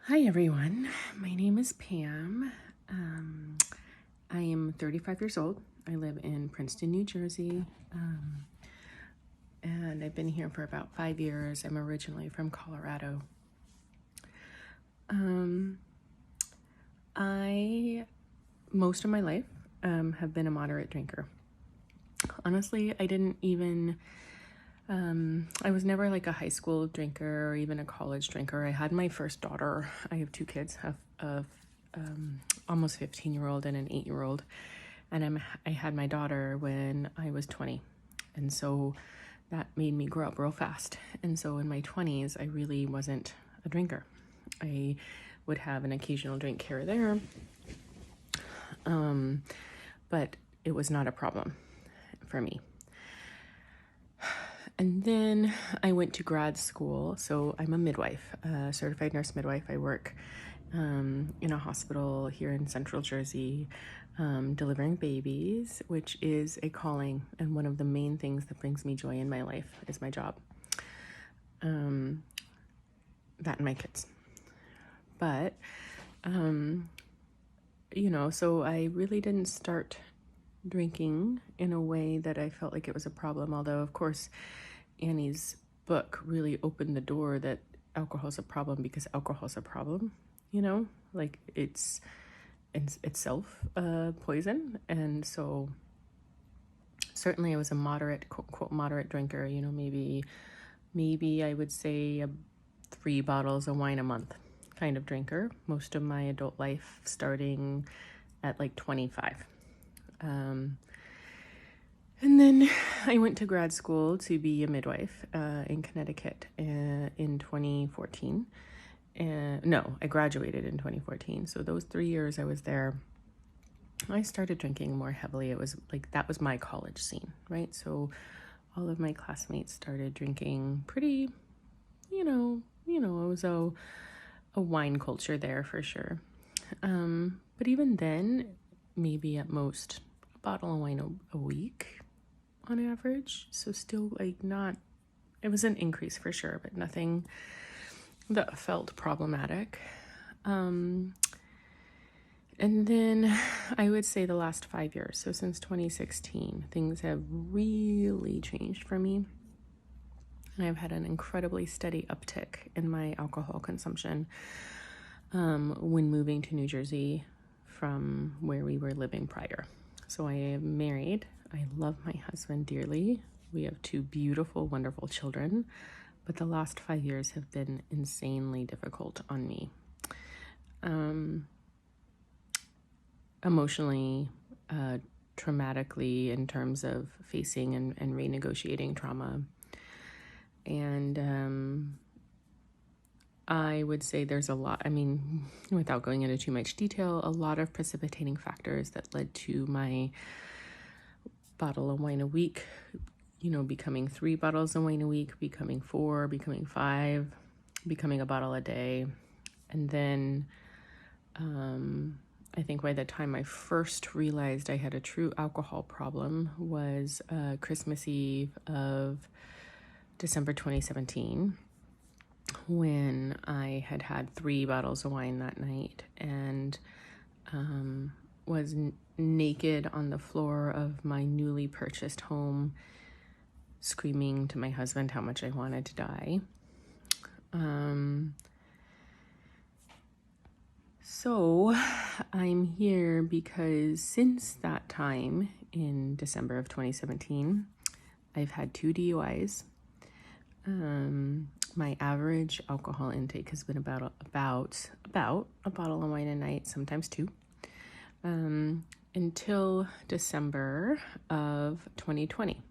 Hi everyone, my name is Pam. I am 35 years old. I live in Princeton, New Jersey, and I've been here for about 5 years. I'm originally from Colorado. Most of my life, have been a moderate drinker. Honestly, I was never like a high school drinker or even a college drinker. I had my first daughter. I have two kids, a almost 15-year-old and an 8-year-old. And I had my daughter when I was 20. And so that made me grow up real fast. And so in my 20s, I really wasn't a drinker. I would have an occasional drink here or there, but it was not a problem for me. And then I went to grad school. So I'm a midwife, a certified nurse midwife. I work in a hospital here in Central Jersey, delivering babies, which is a calling. And one of the main things that brings me joy in my life is my job. That and my kids. But, so I really didn't start drinking in a way that I felt like it was a problem. Although, of course, Annie's book really opened the door that alcohol is a problem because alcohol is a problem, like it's itself poison. And so certainly I was a moderate, quote unquote, moderate drinker, maybe I would say 3 bottles of wine a month kind of drinker, most of my adult life starting at like 25. And then I went to grad school to be a midwife in Connecticut in 2014. No, I graduated in 2014. So those 3 years I was there, I started drinking more heavily. It was like, that was my college scene, right? So all of my classmates started drinking pretty, it was a wine culture there for sure. But even then, maybe at most a bottle of wine a week on average. So still it was an increase for sure, but nothing that felt problematic. And then I would say the last 5 years, so since 2016, things have really changed for me. And I've had an incredibly steady uptick in my alcohol consumption when moving to New Jersey from where we were living prior. So I am married. I love my husband dearly. We have 2 beautiful, wonderful children, but the last 5 years have been insanely difficult on me. Emotionally, traumatically, in terms of facing and renegotiating trauma. And I would say there's a lot, without going into too much detail, a lot of precipitating factors that led to my bottle of wine a week, becoming 3 bottles of wine a week, becoming 4, becoming 5, becoming a bottle a day. And then I think by the time I first realized I had a true alcohol problem was Christmas Eve of December 2017, when I had 3 bottles of wine that night and was naked on the floor of my newly purchased home, screaming to my husband how much I wanted to die. So I'm here because since that time in December of 2017, I've had 2 DUIs. My average alcohol intake has been about a bottle of wine a night, sometimes 2, until December of 2020.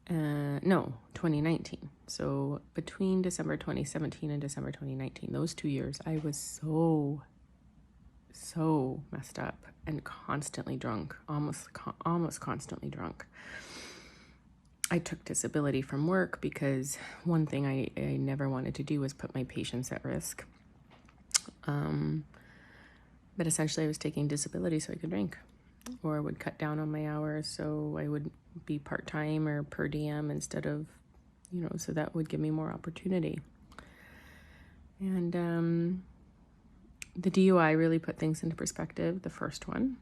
2019. So between December 2017 and December 2019, those 2 years, I was so messed up and constantly drunk, almost constantly drunk. I took disability from work because one thing I never wanted to do was put my patients at risk. But essentially I was taking disability so I could drink, or would cut down on my hours so I would be part-time or per diem instead of, so that would give me more opportunity. And The DUI really put things into perspective, the first one.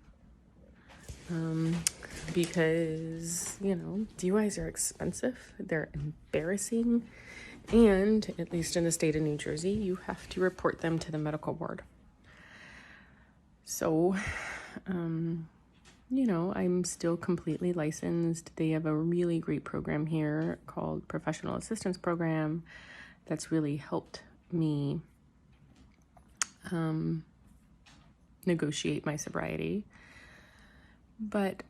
Because, DUIs are expensive, they're embarrassing, and at least in the state of New Jersey, you have to report them to the medical board. So, I'm still completely licensed. They have a really great program here called Professional Assistance Program that's really helped me negotiate my sobriety. But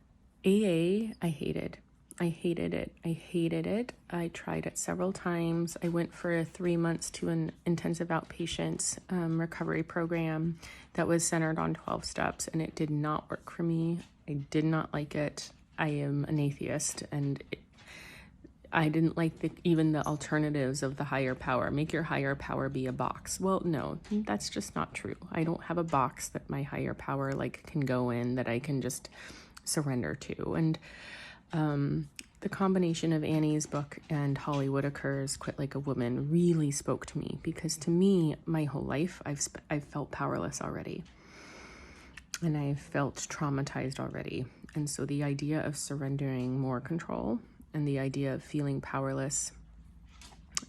AA, I hated. I hated it. I hated it. I tried it several times. I went for 3 months to an intensive outpatient recovery program that was centered on 12 steps, and it did not work for me. I did not like it. I am an atheist, and I didn't like even the alternatives of the higher power. Make your higher power be a box. Well, no, that's just not true. I don't have a box that my higher power can go in that I can just surrender to. And the combination of Annie's book and Holly Whitaker's Quit Like a Woman really spoke to me, because to me, my whole life, I've felt powerless already. And I felt traumatized already. And so the idea of surrendering more control and the idea of feeling powerless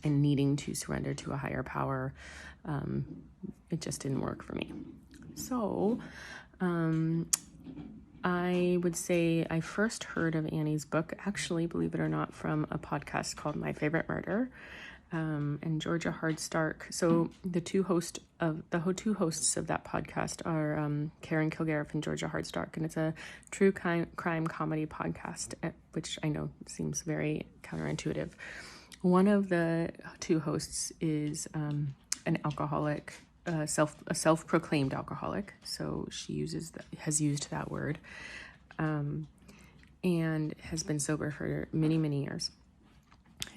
and needing to surrender to a higher power, it just didn't work for me. So I would say I first heard of Annie's book, actually, believe it or not, from a podcast called My Favorite Murder, and Georgia Hardstark. So the two hosts of that podcast are Karen Kilgariff and Georgia Hardstark, and it's a true crime comedy podcast, which I know seems very counterintuitive. One of the two hosts is an alcoholic, a self-proclaimed alcoholic, so she has used that word, and has been sober for many, many years.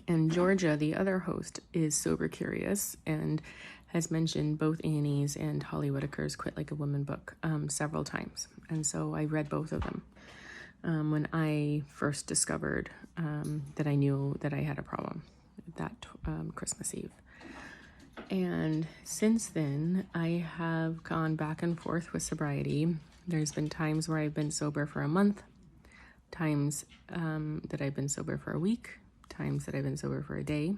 And Georgia, the other host, is sober curious and has mentioned both Annie's and Holly Whitaker's Quit Like a Woman book several times. And so I read both of them when I first discovered that I knew that I had a problem that Christmas Eve. And since then, I have gone back and forth with sobriety. There's been times where I've been sober for a month, times that I've been sober for a week, times that I've been sober for a day.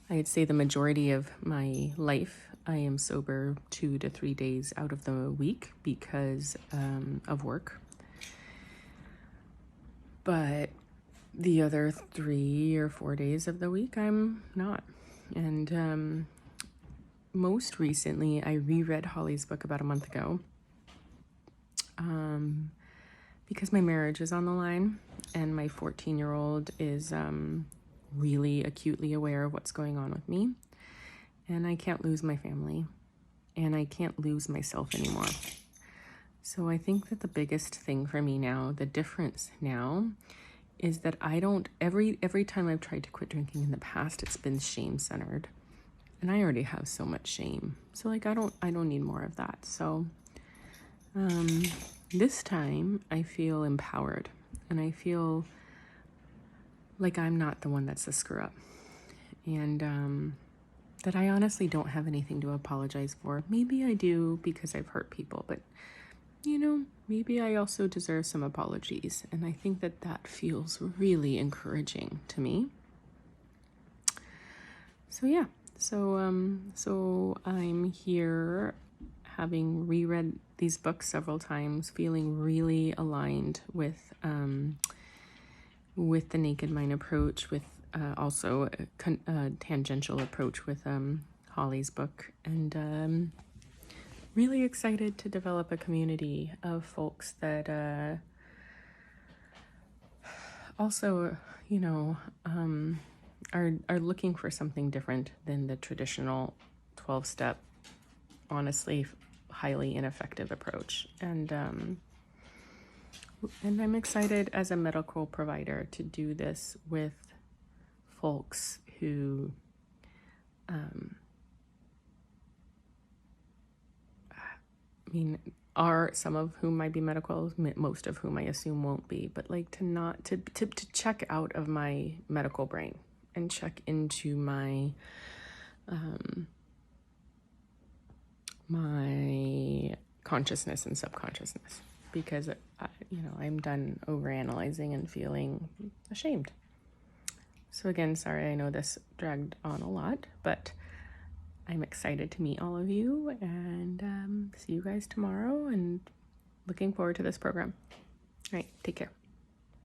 I'd say the majority of my life, I am sober 2 to 3 days out of the week because of work. But the other 3 or 4 days of the week, I'm not. And most recently, I reread Holly's book about a month ago because my marriage is on the line, and my 14-year-old is really acutely aware of what's going on with me, and I can't lose my family, and I can't lose myself anymore. So I think that the biggest thing for me now, the difference now, is that I don't, every time I've tried to quit drinking in the past, it's been shame-centered, and I already have so much shame. So I don't need more of that. So this time I feel empowered, and I feel like I'm not the one that's the screw up, and that I honestly don't have anything to apologize for. Maybe I do because I've hurt people, but maybe I also deserve some apologies, and I think that feels really encouraging to me. So yeah, so I'm here, having reread these books several times, feeling really aligned with the Naked Mind approach, with also a tangential approach with Holly's book, and really excited to develop a community of folks that also, are looking for something different than the traditional 12-step, honestly, highly ineffective approach. And I'm excited as a medical provider to do this with folks who are some of whom might be medical, most of whom I assume won't be, but to check out of my medical brain and check into my consciousness and subconsciousness, because I'm done overanalyzing and feeling ashamed. So again, sorry, I know this dragged on a lot, but I'm excited to meet all of you and see you guys tomorrow, and looking forward to this program. All right, take care.